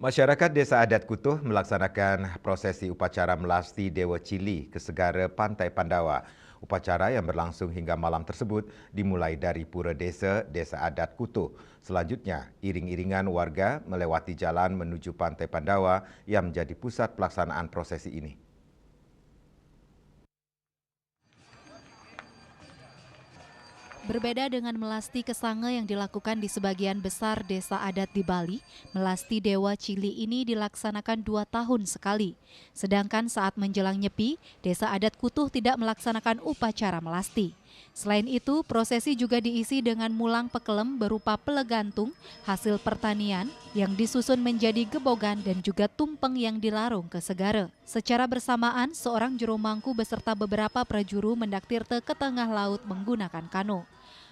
Masyarakat Desa Adat Kutuh melaksanakan prosesi upacara melasti Dewa Cili ke Segara Pantai Pandawa. Upacara yang berlangsung hingga malam tersebut dimulai dari Pura Desa, Desa Adat Kutuh. Selanjutnya, iring-iringan warga melewati jalan menuju Pantai Pandawa yang menjadi pusat pelaksanaan prosesi ini. Berbeda dengan melasti kesange yang dilakukan di sebagian besar desa adat di Bali, melasti Dewa Cili ini dilaksanakan 2 tahun sekali. Sedangkan saat menjelang Nyepi, desa adat Kutuh tidak melaksanakan upacara melasti. Selain itu, prosesi juga diisi dengan mulang pekelem berupa pelegantung, hasil pertanian yang disusun menjadi gebogan dan juga tumpeng yang dilarung ke segara. Secara bersamaan, seorang juru mangku beserta beberapa prajuru mendak tirte ke tengah laut menggunakan kano.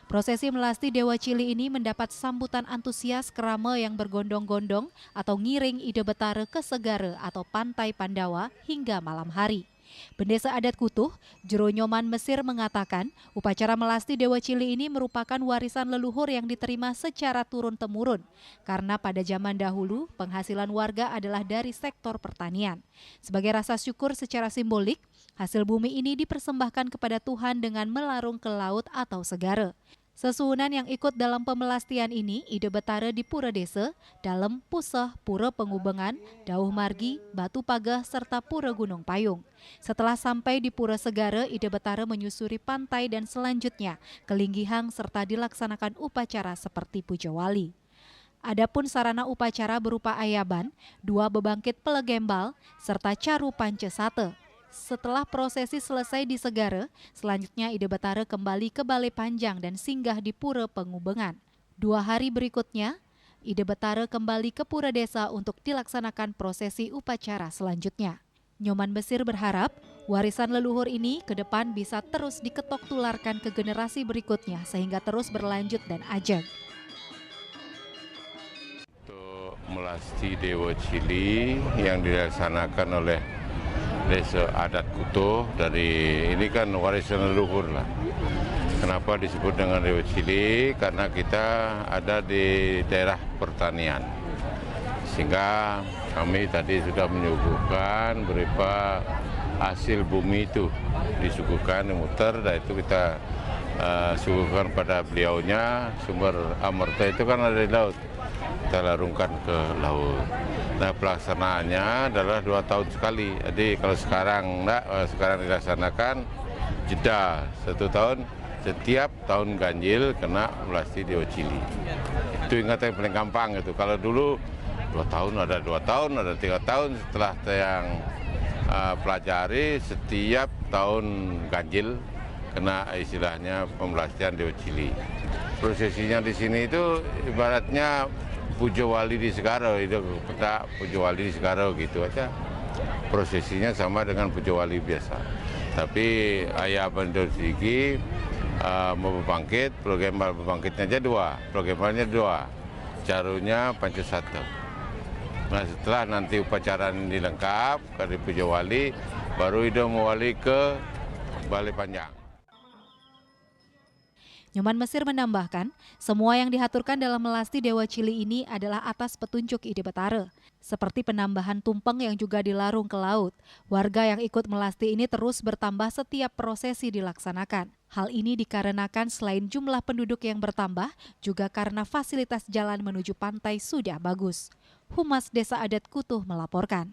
Prosesi melasti Dewa Cili ini mendapat sambutan antusias kerama yang bergondong-gondong atau ngiring ide betara ke segara atau Pantai Pandawa hingga malam hari. Pendesa adat Kutuh, Jero Nyoman Mesir mengatakan, upacara melasti Dewa Cili ini merupakan warisan leluhur yang diterima secara turun-temurun. Karena pada zaman dahulu, penghasilan warga adalah dari sektor pertanian. Sebagai rasa syukur secara simbolik, hasil bumi ini dipersembahkan kepada Tuhan dengan melarung ke laut atau segara. Sesuhunan yang ikut dalam pemelastian ini ide betara di Pura Desa, dalam Pusah, Pura Pengubengan, Dauh Margi, Batu Pagah, serta Pura Gunung Payung. Setelah sampai di Pura Segara, ide betara menyusuri pantai dan selanjutnya ke Linggihang serta dilaksanakan upacara seperti puja wali. Adapun sarana upacara berupa ayaban, 2 bebangkit pelegembal, serta caru pancesate. Setelah prosesi selesai di Segara, selanjutnya ide betara kembali ke Balai Panjang dan singgah di Pura Pengubengan. 2 hari berikutnya, ide betara kembali ke Pura Desa untuk dilaksanakan prosesi upacara selanjutnya. Nyoman Mesir berharap warisan leluhur ini ke depan bisa terus diketok tularkan ke generasi berikutnya sehingga terus berlanjut dan ajeg. Untuk melasti Dewa Cili yang dilaksanakan oleh Desa Adat Kutuh dari ini kan warisan leluhur lah. Kenapa disebut dengan Dewa Cili? Karena kita ada di daerah pertanian. Sehingga kami tadi sudah menyuguhkan berupa hasil bumi itu disuguhkan muter dan itu kita suguhkan pada beliaunya. Sumber amerta itu kan ada di laut. Kita larungkan ke laut. Nah, pelaksanaannya adalah 2 tahun sekali. Jadi kalau sekarang enggak, sekarang dilaksanakan jeda 1 tahun, setiap tahun ganjil kena melasti Dewa Cili. Itu ingatan yang paling gampang itu. Kalau dulu 2 tahun ada 2 tahun, ada 3 tahun setelah yang pelajari setiap tahun ganjil kena istilahnya pembelastian Dewa Cili. Prosesinya di sini itu ibaratnya puja wali di Segara, itu peta puja wali di Segara gitu aja. Prosesinya sama dengan puja wali biasa. Tapi ayah bandar sedikit mau bangkit, program bangkitnya aja 2, programnya 2, carunya pancasata. Nah, setelah nanti upacara ini lengkap dari puja wali, baru ide mewali ke Balai Panjang. Nyoman Mesir menambahkan, semua yang dihaturkan dalam melasti Dewa Cili ini adalah atas petunjuk ide betara. Seperti penambahan tumpeng yang juga dilarung ke laut. Warga yang ikut melasti ini terus bertambah setiap prosesi dilaksanakan. Hal ini dikarenakan selain jumlah penduduk yang bertambah, juga karena fasilitas jalan menuju pantai sudah bagus. Humas Desa Adat Kutuh melaporkan.